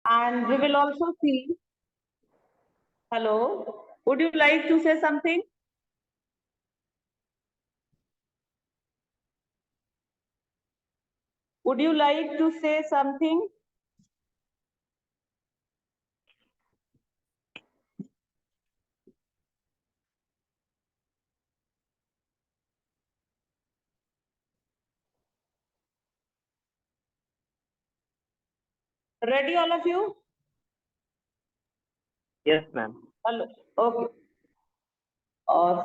And we will also see. Hello, would you like to say something? Would you like to say something? Ready, all of you? Yes, ma'am. Hello. Okay.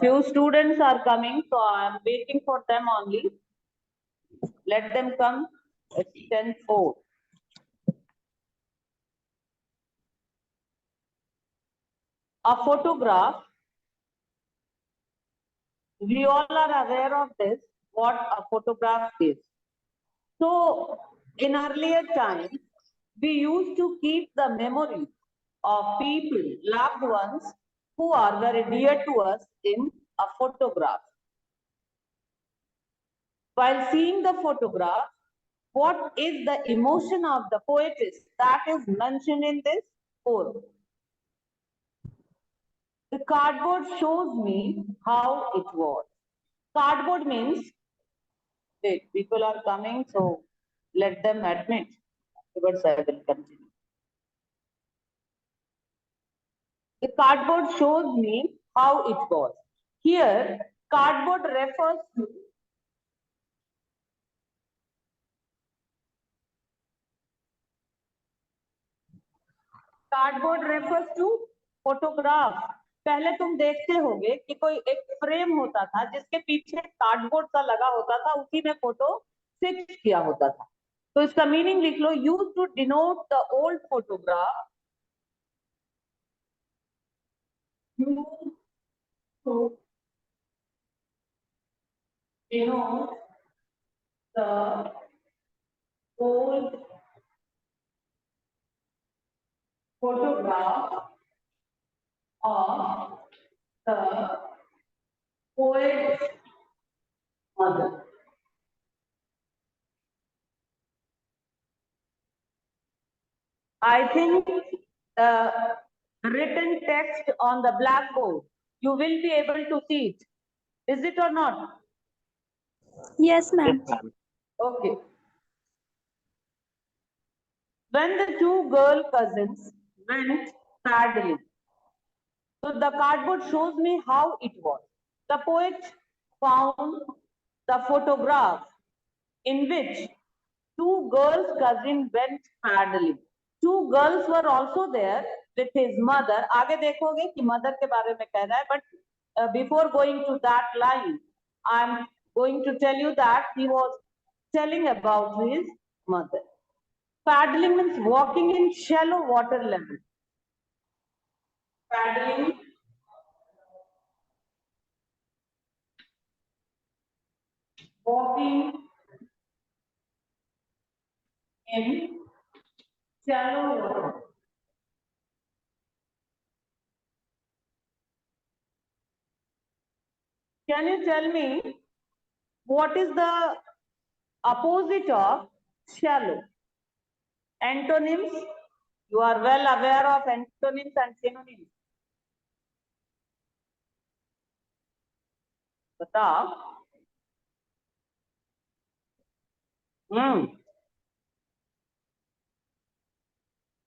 Few students are coming, so I am waiting for them only. Let them come. It's 10:04. A photograph. We all are aware of this, what a photograph is. So, in earlier times, we used to keep the memories of people, loved ones, who are very dear to us in a photograph. While seeing the photograph, what is the emotion of the poetess that is mentioned in this poem? The cardboard shows me how it was. Cardboard means, wait, people are coming, so let them admit. Afterwards, I will continue. The cardboard shows me how it was. Here, cardboard refers to photograph. पहले तुम देखते होगे कि कोई एक frame होता था जिसके पीछे कार्डबोर्ड सा लगा होता था, उसी में फोटो फिक्स किया होता था. तो इसका मीनिंग लिख लो. Use to denote the old photograph. Denote the old photograph of the poet's mother. I think the written text on the blackboard, you will be able to see it. Is it or not? Yes, ma'am. Yes, ma'am. Okay. When the two girl cousins went paddling, so the cardboard shows me how it was. The poet found the photograph in which two girls' cousins went paddling. Two girls were also there with his mother. आगे देखोगे कि mother के बारे में कह रहा है, but before going to that line, I'm going to tell you that he was telling about his mother. Paddling means walking in shallow water level. Paddling walking in shallow water. Can you tell me what is the opposite of shallow? Antonyms. You are well aware of antonyms and synonyms. बताओ.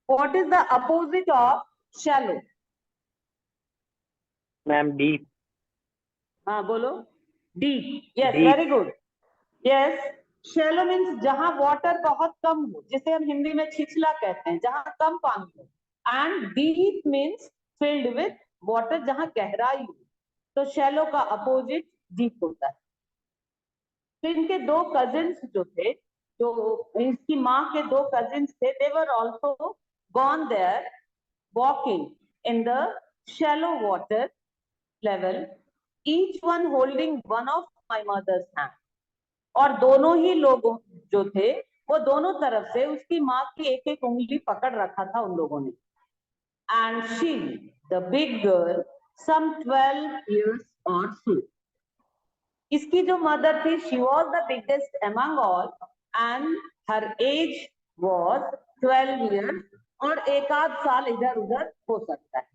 What is the opposite of shallow? Ma'am, deep. हाँ बोलो. Deep. Yes, Deep. very good. Yes. Shallow means जहाँ water बहुत कम हो, जिसे हम हिंदी में छिछला कहते हैं, जहाँ कम पानी हो. And deep means filled with water, जहाँ गहराई हो. तो shallow का opposite deep होता है. तो इनके दो cousins जो थे, जो इसकी माँ के दो cousins थे, they were also gone there walking in the shallow water level, each one holding one of my mother's hand. और दोनों ही लोग जो थे वो दोनों तरफ से उसकी माँ की एक एक उंगली पकड़ रखा था उन लोगों ने. And she, the big girl, some 12 years or so. इसकी जो मदर थी, she was the biggest among all, and her age was 12 years और एक आध साल इधर उधर हो सकता है।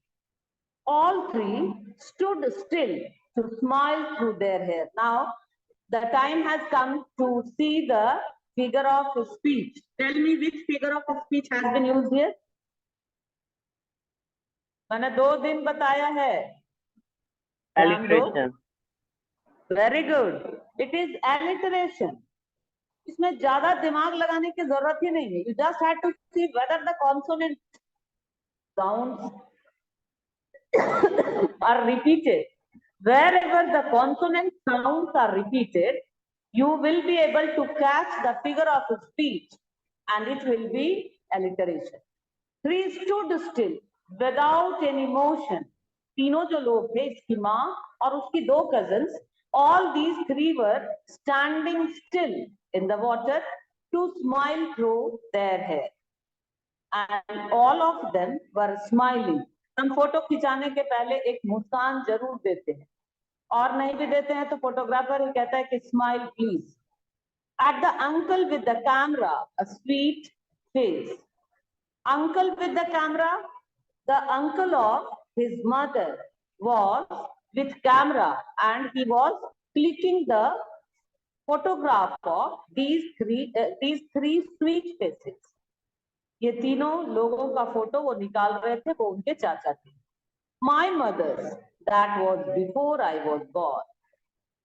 All three stood still to smile through their hair. Now the time has come to see the figure of speech. Tell me which figure of speech has been used here? मैंने 2 दिन बताया है। Alliteration. Very good. It is alliteration. इसमें ज्यादा दिमाग लगाने की जरूरत ही नहीं है। You just had to see whether the consonant sounds are repeated. Wherever the consonant sounds are repeated, you will be able to catch the figure of speech and it will be alliteration. 3 stood still without any motion. तीनों जो लोग थे, इसकी माँ और उसकी 2 cousins, all these 3 were standing still in the water to smile through their hair. And all of them were smiling. हम photo खिंचाने के पहले एक मुस्कान जरूर देते हैं, और नहीं भी देते हैं तो फोटोग्राफर ही कहता है कि smile please. At the uncle with the camera, a sweet face. Uncle with the camera, the uncle of his mother was with camera and he was clicking the photograph of these three sweet faces. ये तीनों लोगों का photo वो निकाल रहे थे, वो उनके चाचा थे। My mother, that was before I was born.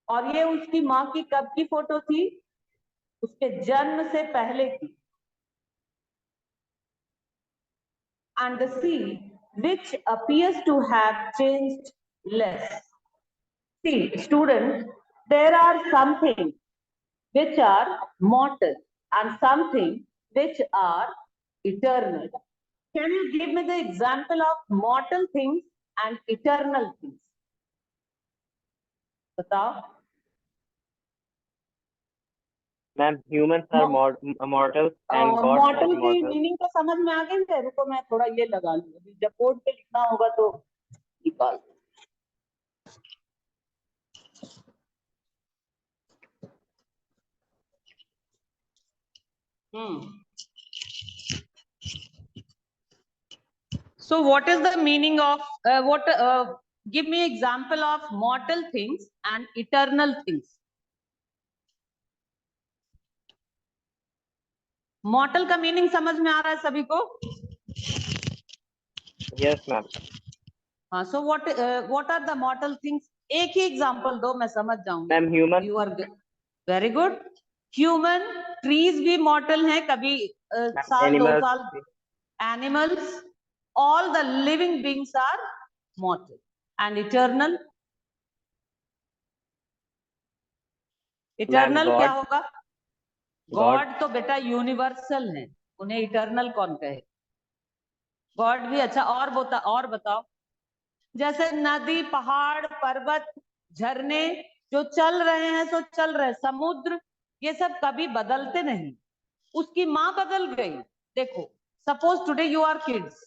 और ये उसकी माँ की कब की फोटो थी? उसके जन्म से पहले की। And the sea, which appears to have changed less. See, students, there are some things which are mortal and something which are eternal. Can you give me the example of mortal things and eternal things? बताओ। Ma'am, humans are mortal and gods are मॉर्टल की immortal. Meaning तो समझ में आ गई है। रुको मैं थोड़ा ये लगा लूंगी, जब बोर्ड पे लिखना होगा तो निकाल। So what is the meaning of give me example of mortal things and eternal things. मॉर्टल का मीनिंग समझ में आ रहा है सभी को? Yes, ma'am. हाँ, so what are the mortal things? एक ही एग्जांपल दो, मैं समझ जाऊंगी। Ma'am, human. You are very good. Human, trees भी mortal हैं, कभी साल Animals. 2 साल। Animals, all the living beings are mortal and eternal. Eternal क्या होगा? गॉड तो बेटा यूनिवर्सल है, उन्हें इटर्नल कौन कहे? गॉड भी अच्छा। और बताओ। जैसे नदी, पहाड़, पर्वत, झरने जो चल रहे हैं सो चल रहे, समुद्र, ये सब कभी बदलते नहीं। उसकी माँ बदल गई। देखो, suppose today you are kids,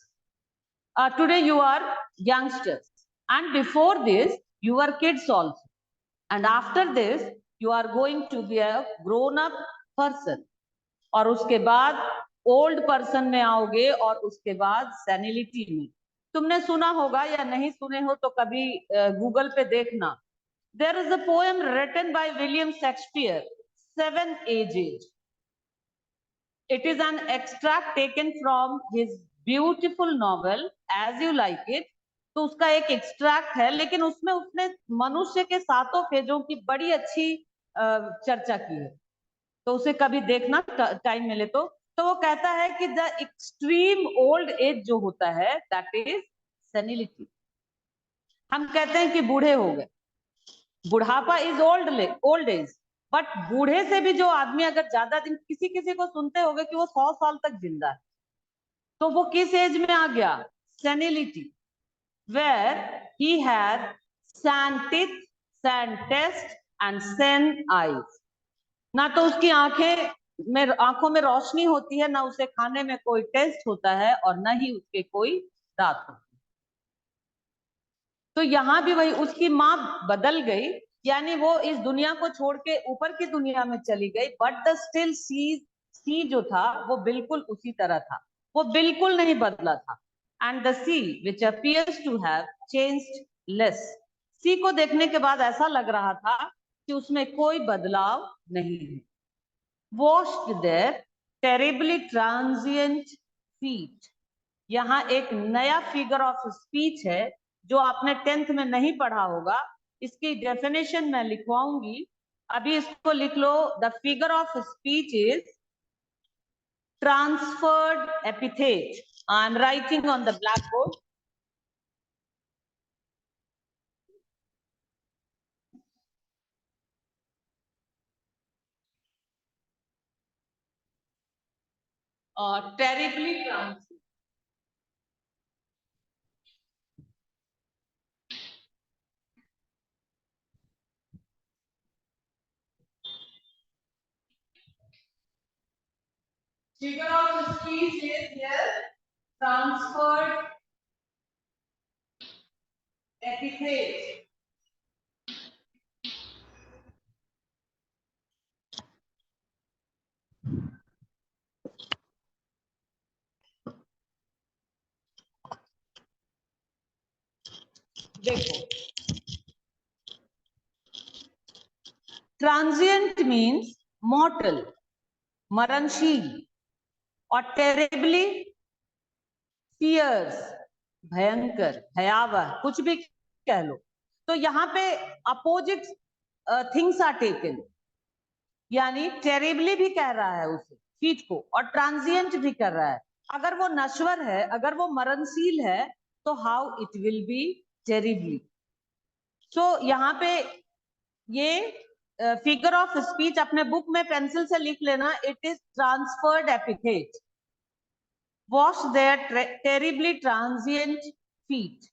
today you are youngsters, and before this you are kids also, and after this you are going to be a grown up person, और उसके बाद ओल्ड पर्सन में आओगे, और उसके बाद सेनिलिटी में। तुमने सुना होगा या नहीं सुने हो तो कभी गूगल पे देखना। There is a poem written by William Shakespeare, 7 Ages. It is an extract taken from his beautiful novel As You Like It. तो उसका एक एक्सट्रैक्ट है, लेकिन उसमें उसने मनुष्य के 7 फेजों की बड़ी अच्छी चर्चा की है, तो उसे कभी देखना टाइम मिले तो। वो कहता है कि द एक्सट्रीम ओल्ड एज जो होता है, दैट इज सेनिलिटी। हम कहते हैं कि बूढ़े हो गए, बुढ़ापा इज ओल्ड एज, बट बूढ़े से भी जो आदमी अगर ज्यादा दिन, किसी को सुनते होंगे कि वो 100 साल तक जिंदा है, तो वो किस एज में आ गया? Senility, where he had sans teeth, sans taste and sans eyes. ना तो उसकी आंखों में रोशनी होती है, ना उसे खाने में कोई टेस्ट होता है, और ना ही उसके कोई दांत होते। तो यहाँ भी वही, उसकी माँ बदल गई, यानी वो इस दुनिया को छोड़ के ऊपर की दुनिया में चली गई, बट द स्टिल सी जो था वो बिल्कुल उसी तरह था। वो बिल्कुल नहीं बदला था। And the sea which appears to have changed less, sea को देखने के बाद ऐसा लग रहा था कि उसमें कोई बदलाव नहीं है। Washed their terribly transient feet, यहाँ एक नया फिगर ऑफ स्पीच है जो आपने 10th में नहीं पढ़ा होगा। इसकी डेफिनेशन मैं लिखवाऊंगी, अभी इसको लिख लो। The figure of speech is transferred epithet. I am writing on the blackboard. Terribly transient. Figure of speech is here transferred epithet. देखो, ट्रांजिएंट मीन्स मॉर्टल, मरणशील, और टेरिबली फियर्स, भयंकर, भयावह, कुछ भी कह लो। तो यहाँ पे अपोजिट थिंग्स आर टेकन, यानी टेरिबली भी कह रहा है उसे फीट को, और ट्रांजिएंट भी कर रहा है। अगर वो नश्वर है, अगर वो मरणशील है, तो how it will be terribly. So यहाँ पे ये फिगर ऑफ स्पीच अपने बुक में पेंसिल से लिख लेना, it is transferred epithet, wash their terribly transient feet.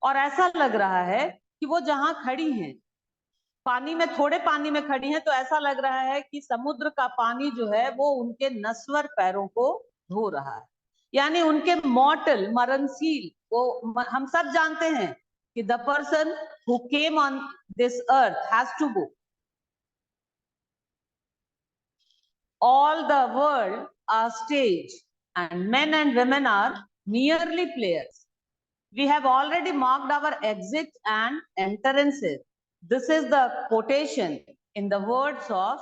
और ऐसा लग रहा है कि वो जहां खड़ी हैं, पानी में, थोड़े पानी में खड़ी हैं, तो ऐसा लग रहा है कि समुद्र का पानी जो है वो उनके नश्वर पैरों को धो रहा है, यानी उनके मॉर्टल, मरणशील, वो हम सब जानते हैं कि the person who came on this earth has to go. All the world are stage and men and women are merely players. We have already marked our exit and entrances. This is the quotation in the words of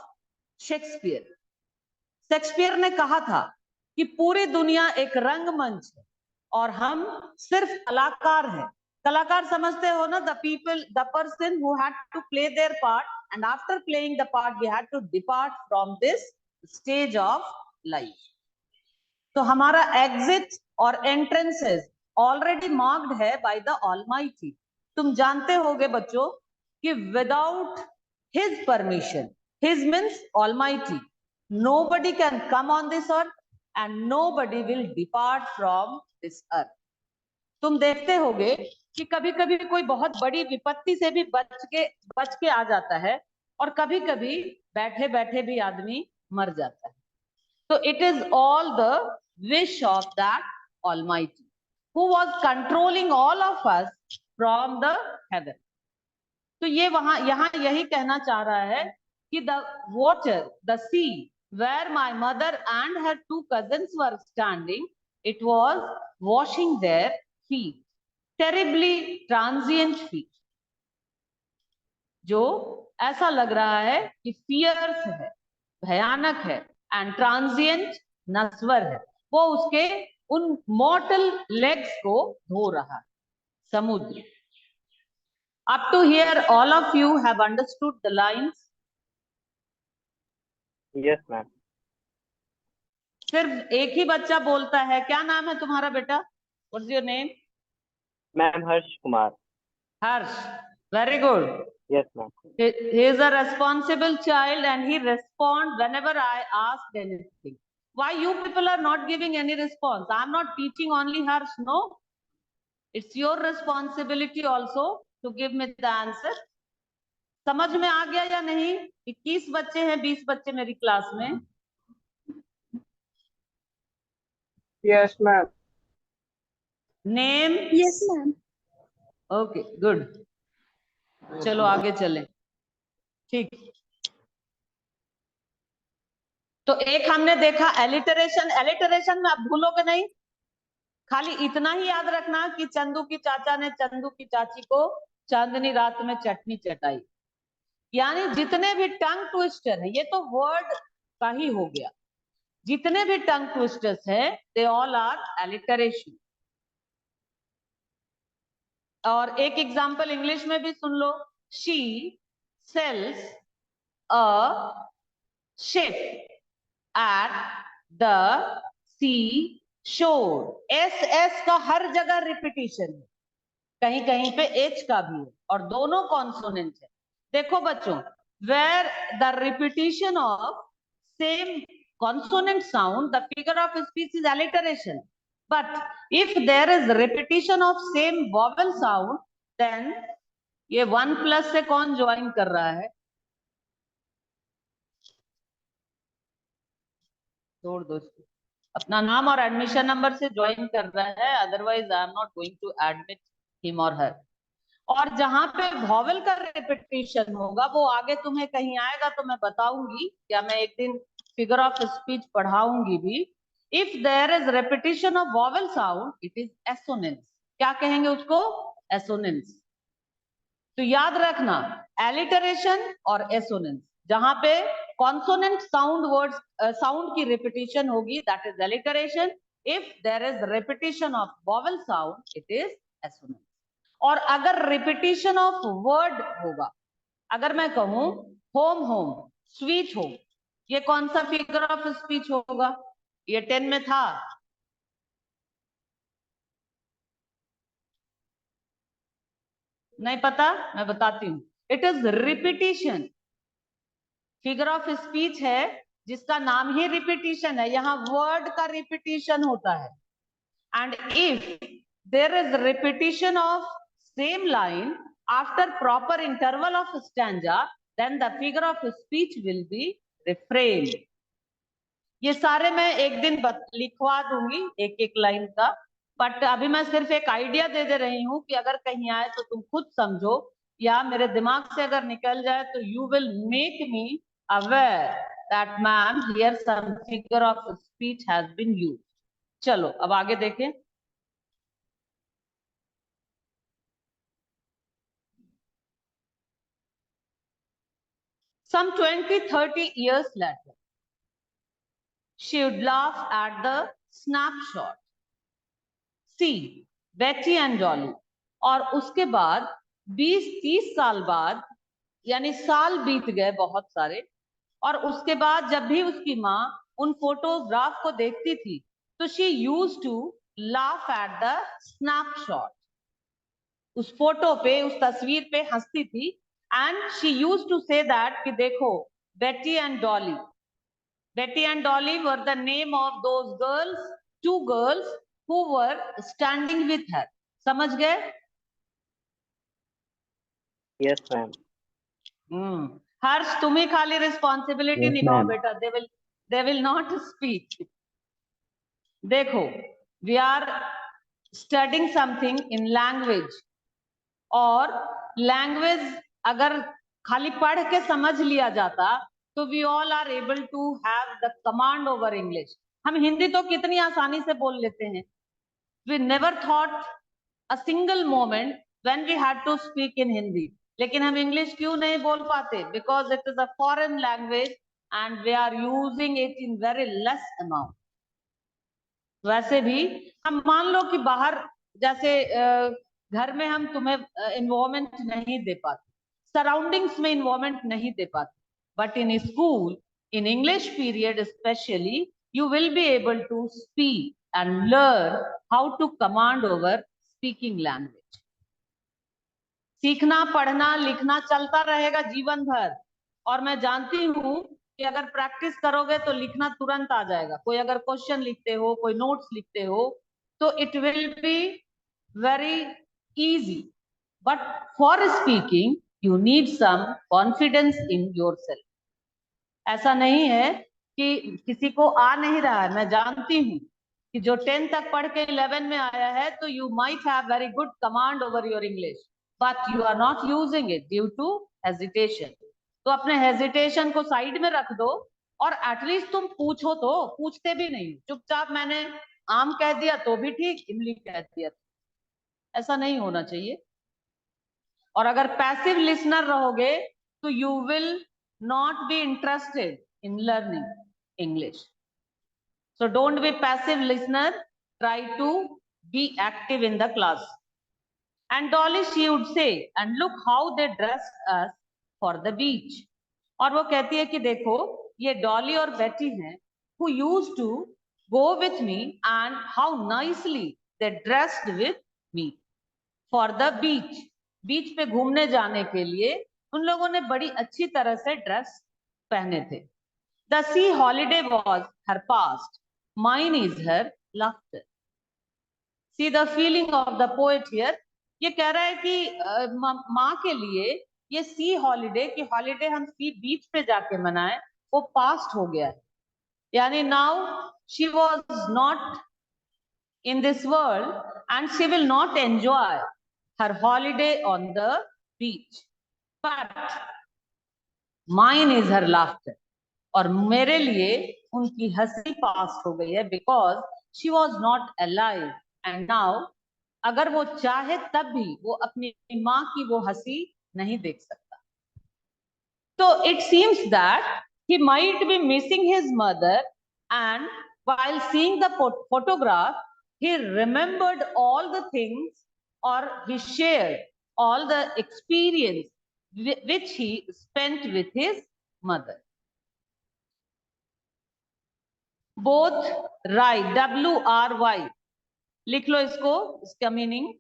Shakespeare. Shakespeare ने कहा था कि पूरी दुनिया एक रंगमंच है और हम सिर्फ कलाकार हैं। कलाकार समझते हो ना, the person who had to play their part, and after playing the part we had to depart from this stage of life. तो हमारा एग्जिट और एंट्रेंसेस ऑलरेडी मार्क्ड है बाय द ऑलमाइटी। तुम जानते होगे बच्चों कि without his permission, his means almighty, nobody can come on this earth and nobody will depart from this earth. तुम देखते होगे कि कभी कभी कोई बहुत बड़ी विपत्ति से भी बच के आ जाता है, और कभी कभी बैठे बैठे भी आदमी मर जाता है। तो it is all the wish of that almighty who was controlling all of us from the heaven. तो ये यहाँ यही कहना चाह रहा है कि the water, the sea, where my mother and her 2 cousins were standing, it was washing their feet, terribly transient feet, जो ऐसा लग रहा है कि fierce है, भयानक है, and transient, नश्वर है, वो उसके उन mortal legs को धो रहा है, समुद्र। Up to here all of you have understood the lines? Yes, ma'am. सिर्फ एक ही बच्चा बोलता है, क्या नाम है तुम्हारा बेटा? What's your name? Ma'am, Harsh Kumar. Harsh, very good. Yes, ma'am. He is a responsible child and he responds whenever I ask anything. Why you people are not giving any response? I am not teaching only Harsh, no. It's your responsibility also to give me the answer. समझ में आ गया या नहीं? 21 बच्चे हैं, 20 बच्चे मेरी क्लास में। Yes, ma'am. Name? Yes, ma'am. Okay, good. चलो आगे चलें। ठीक। तो एक हमने देखा एलिटरेशन। एलिटरेशन में आप भूलोगे नहीं, खाली इतना ही याद रखना कि चंदू की चाचा ने चंदू की चाची को चांदनी रात में चटनी चटाई। यानी जितने भी टंग ट्विस्टर है, ये तो वर्ड का ही हो गया, जितने भी टंग ट्विस्टर्स है दे ऑल आर एलिटरेशन। और एक एग्जांपल इंग्लिश में भी सुन लो, she sells a ship at the sea shore. S का हर जगह रिपीटिशन है, कहीं कहीं पे एच का भी है, और दोनों कॉन्सोनेंट है। देखो बच्चों, where the repetition of same consonant sound, the figure of speech is alliteration. But if there is repetition of same vowel sound, then ये 1+ से कौन ज्वाइन कर रहा है? छोड़ दो, अपना नाम और एडमिशन नंबर से ज्वाइन कर रहा है, otherwise I am not going to admit him और हर। और जहां पे वॉवल का रिपीटिशन होगा वो आगे तुम्हें कहीं आएगा तो मैं बताऊंगी, या मैं एक दिन फिगर ऑफ स्पीच पढ़ाऊंगी भी। If there is repetition of vowel sound it is assonance. क्या कहेंगे उसको? एसोनेंस। तो याद रखना, एलिटरेशन और एसोनेंस, जहां पे कॉन्सोनेंट साउंड वर्ड्स साउंड की रिपीटिशन होगी that is alliteration. If there is repetition of vowel sound it is assonance. और अगर रिपीटिशन ऑफ वर्ड होगा, अगर मैं कहूं होम होम स्वीट होम, ये कौन सा फिगर ऑफ स्पीच होगा? ये 10 में था। नहीं पता? मैं बताती हूँ, it is repetition. Figure of speech है जिसका नाम ही रिपीटिशन है, यहाँ वर्ड का रिपीटिशन होता है। And if there is repetition of same line after proper interval of stanza, then the figure of speech will be refrain. ये सारे मैं एक दिन लिखवा दूंगी एक एक लाइन का, बट अभी मैं सिर्फ एक आइडिया दे रही हूँ कि अगर कहीं आए तो तुम खुद समझो, या मेरे दिमाग से अगर निकल जाए तो you will make me aware that ma'am here some figure of speech has been used. चलो अब आगे देखें। Some 20-30 years later, she would laugh at the snapshot. See, Betty and Dolly. और उसके बाद 20-30 साल बाद, यानी साल बीत गए बहुत सारे, और उसके बाद जब भी उसकी माँ उन फोटोग्राफ को देखती थी तो she used to laugh at the snapshot. उस फोटो पे, उस तस्वीर पे हंसती थी। And she used to say that कि देखो Betty and Dolly. Betty and Dolly were the name of those girls, 2 girls who were standing with her. समझ गए? Yes, ma'am. हर्ष तुम ही खाली रिस्पॉन्सिबिलिटी Yes, निभाओ ma'am. बेटा, they will not speak. देखो, we are studying something in language, और language अगर खाली पढ़ के समझ लिया जाता तो we all are able to have the command over English. हम हिंदी तो कितनी आसानी से बोल लेते हैं। We never thought a single moment when we had to speak in Hindi. लेकिन हम इंग्लिश क्यों नहीं बोल पाते? Because it is a foreign language and we are using it in very less amount. वैसे भी हम मान लो कि बाहर जैसे घर में हम तुम्हें इन्वॉल्वमेंट नहीं दे पाते, सराउंडिंग्स में इन्वॉल्वमेंट नहीं दे पाते, but in school in English period specially you will be able to speak and learn how to command over speaking language. सीखना, पढ़ना, लिखना चलता रहेगा जीवन भर, और मैं जानती हूँ कि अगर प्रैक्टिस करोगे तो लिखना तुरंत आ जाएगा। कोई अगर क्वेश्चन लिखते हो, कोई नोट्स लिखते हो, तो it will be very easy, but for speaking you need some confidence in yourself. ऐसा नहीं है कि किसी को आ नहीं रहा है। मैं जानती हूँ कि जो 10 तक पढ़ के 11 में आया है तो you might have very good command over your English, but you are not using it due to hesitation. तो अपने hesitation को साइड में रख दो और एटलीस्ट तुम पूछो, तो पूछते भी नहीं, चुपचाप मैंने आम कह दिया तो भी ठीक, इमली कह दिया, ऐसा नहीं होना चाहिए। और अगर पैसिव लिसनर रहोगे तो you will not be interested in learning English. So don't be passive listener, try to be active in the class. And Dolly, she would say, and look how they dressed us for the beach. और वो कहती है कि देखो ये डॉली और बेटी हैं who used to go with me and how nicely they dressed with me for the beach. बीच पे घूमने जाने के लिए उन लोगों ने बड़ी अच्छी तरह से ड्रेस पहने थे. The sea holiday was her past. Mine is her laughter. See the feeling of the poet here. ये कह रहा है कि माँ के लिए ये सी हॉलिडे की हॉलिडे हम सी बीच पे जाके मनाएं, वो पास्ट हो गया है. यानी now she was not in this world and she will not enjoy her holiday on the beach, but mine is her laughter. और मेरे लिए उनकी हंसी पास हो गई है because she was not alive and now अगर वो चाहे तब भी वो अपनी माँ की वो हंसी नहीं देख सकता. तो it seems that he might be missing his mother and while seeing the photograph he remembered all the things or he shared all the experience which he spent with his mother. Both right, WRY लिख लो इसको, इसका meaning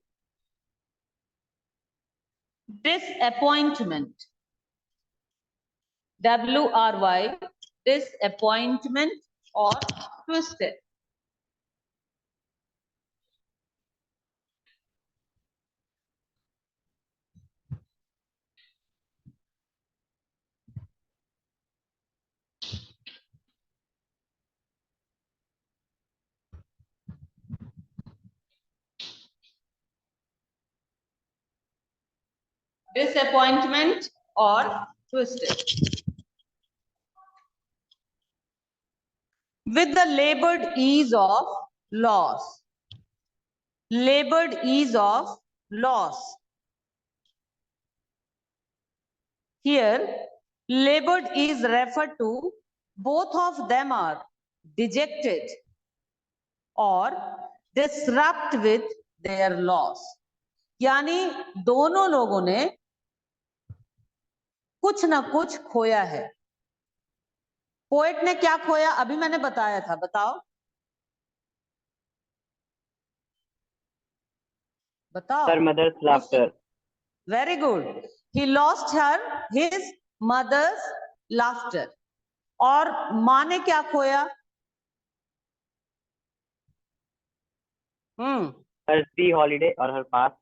disappointment, WRY disappointment or twisted. Disappointment or twisted. With the labored ease of loss. Labored ease of loss. Here, labored is referred to, both of them are dejected or disrupt with their loss. यानी दोनों लोगों ने कुछ ना कुछ खोया है. Poet ने क्या खोया अभी मैंने बताया था, बताओ बताओ. Her mother's laughter. Very good. He lost his mother's laughter. और माँ ने क्या खोया? Her sea holiday or her past.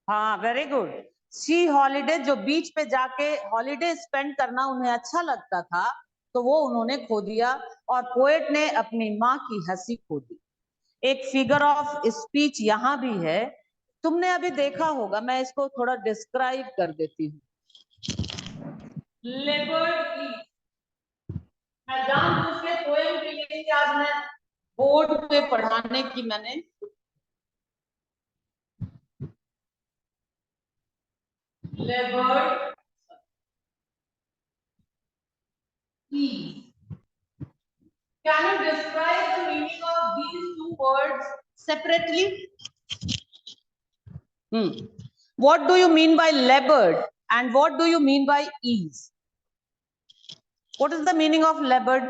हाँ, वेरी गुड. सी हॉलिडे, जो बीच पे जाके हॉलिडे स्पेंड करना उन्हें अच्छा लगता था, तो वो उन्होंने खो दिया. और पोएट ने अपनी माँ की हंसी खो दी. एक फिगर ऑफ स्पीच यहाँ भी है, तुमने अभी देखा होगा, मैं इसको थोड़ा डिस्क्राइब कर देती हूँ. मैं जानबूझ के पोएम के लिए आज मैं बोर्ड पे पढ़ाने की मैंने labored ease. Can you describe the meaning of these two words separately? What do you mean by labored and what do you mean by ease? What is the meaning of labored?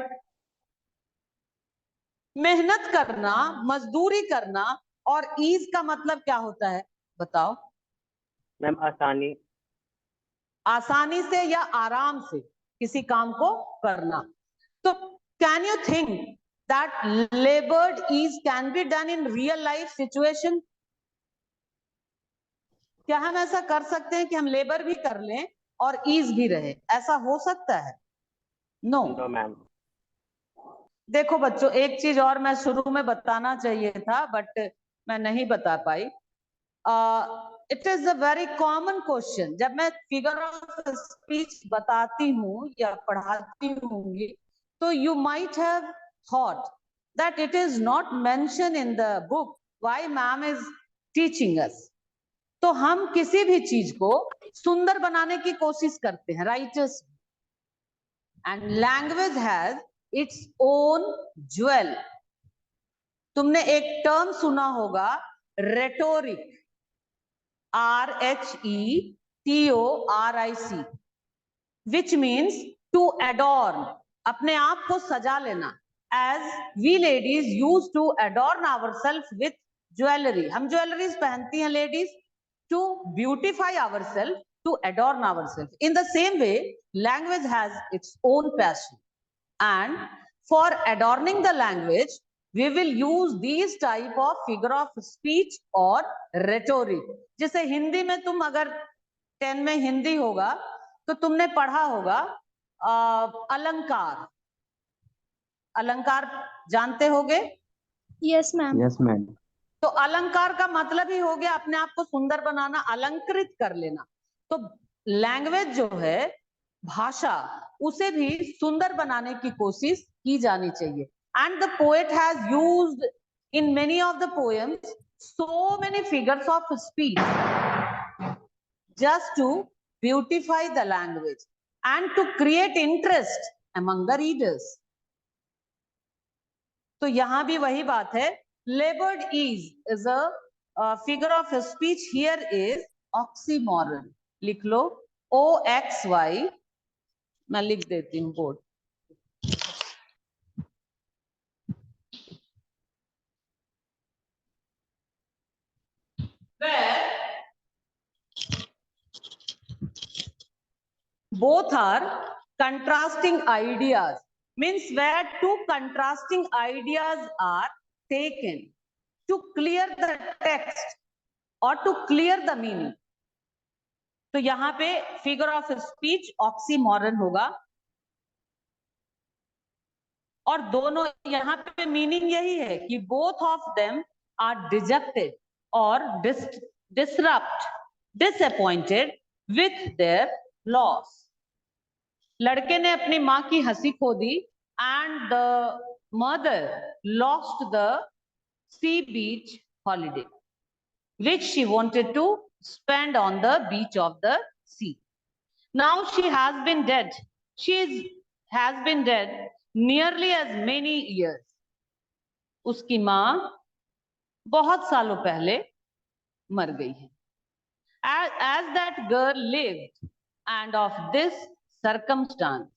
मेहनत करना, मजदूरी करना. और ease का मतलब क्या होता है बताओ? मैम आसानी. आसानी से या आराम से किसी काम को करना. तो can you think that labored ease can be done in real life situation? क्या हम ऐसा कर सकते हैं कि हम लेबर भी कर लें और ईज भी रहे? ऐसा हो सकता है? नो. No ma'am. देखो बच्चों, एक चीज और मैं शुरू में बताना चाहिए था बट मैं नहीं बता पाई. It is a very common question. जब मैं फिगर ऑफ स्पीच बताती हूँ या पढ़ाती हूँ तो you might have thought that it is not mentioned in the book, why ma'am is teaching us. तो हम किसी भी चीज को सुंदर बनाने की कोशिश करते हैं, writers, and language has its own jewel. तुमने एक टर्म सुना होगा, rhetoric, RHETORIC, which means to adorn, अपने आप को सजा लेना. As we ladies used to adorn ourselves with jewelry, हम ज्वेलरीज पहनती हैं ladies to beautify ourselves, to adorn ourselves. In the same way, language has its own passion, and for adorning the language, we will use these type of figure of speech or rhetoric. जैसे हिंदी में तुम अगर 10 में हिंदी होगा तो तुमने पढ़ा होगा अलंकार. अलंकार जानते होगे? Yes, ma'am. Yes, ma'am. तो अलंकार का मतलब ही हो गया अपने आप को सुंदर बनाना, अलंकृत कर लेना. तो लैंग्वेज जो है, भाषा, उसे भी सुंदर बनाने की कोशिश की जानी चाहिए. And the poet has used in many of the poems so many figures of speech just to beautify the language and to create interest among the readers. तो यहां भी वही बात है. Labored ease is a figure of speech. Here is oxymoron. लिख लो OXY. मैं लिख देती हूँ board. Where both are contrasting ideas, means where two contrasting ideas are taken to clear the text or to clear the meaning. तो यहां पे figure of speech oxymoron होगा, और दोनों यहां पे मीनिंग यही है कि both of them are dejected or disrupt, disappointed with their loss. लड़के ने अपनी माँ की हंसी खो दी, and the mother lost the sea beach holiday which she wanted to spend on the beach of the sea. Now she has been dead. Has been dead nearly as many years. उसकी माँ बहुत सालों पहले मर गई है. As that girl lived, and of this circumstance,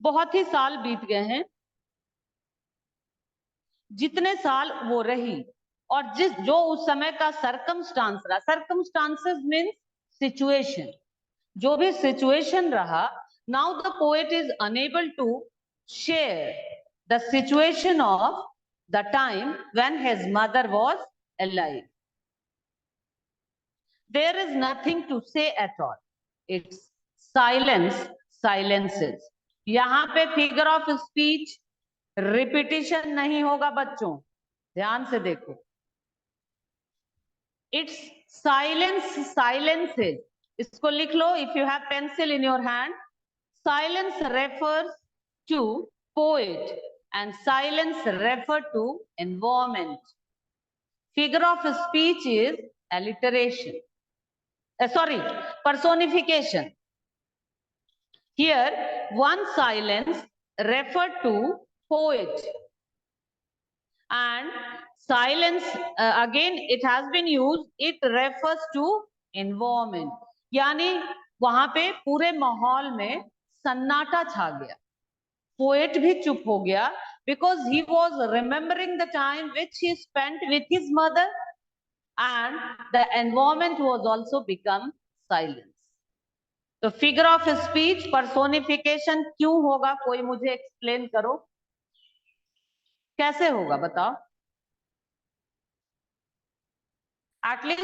बहुत ही साल बीत गए हैं. जितने साल वो रही और जो उस समय का सर्कमस्टांस रहा, सर्कमस्टांसेस मीन्स सिचुएशन, जो भी सिचुएशन रहा, now the poet is unable to share the situation of the time when his mother was alive. There is nothing to say at all. It's silence silences. यहां पे figure of speech repetition नहीं होगा बच्चों, ध्यान से देखो. It's silence silences. इसको लिख लो if you have pencil in your hand. Silence refers to poet and silence refer to environment. Figure of speech is alliteration. Sorry, personification. Here one silence referred to poet, and silence again it has been used, it refers to environment. यानी वहां पे पूरे माहौल में सन्नाटा छा गया. Poet भी चुप हो गया because he was remembering the time which he spent with his mother, and the environment was also become silence. तो फिगर ऑफ स्पीच पर्सोनिफिकेशन क्यों होगा, कोई मुझे एक्सप्लेन करो, कैसे होगा बताओ. एटलीस्ट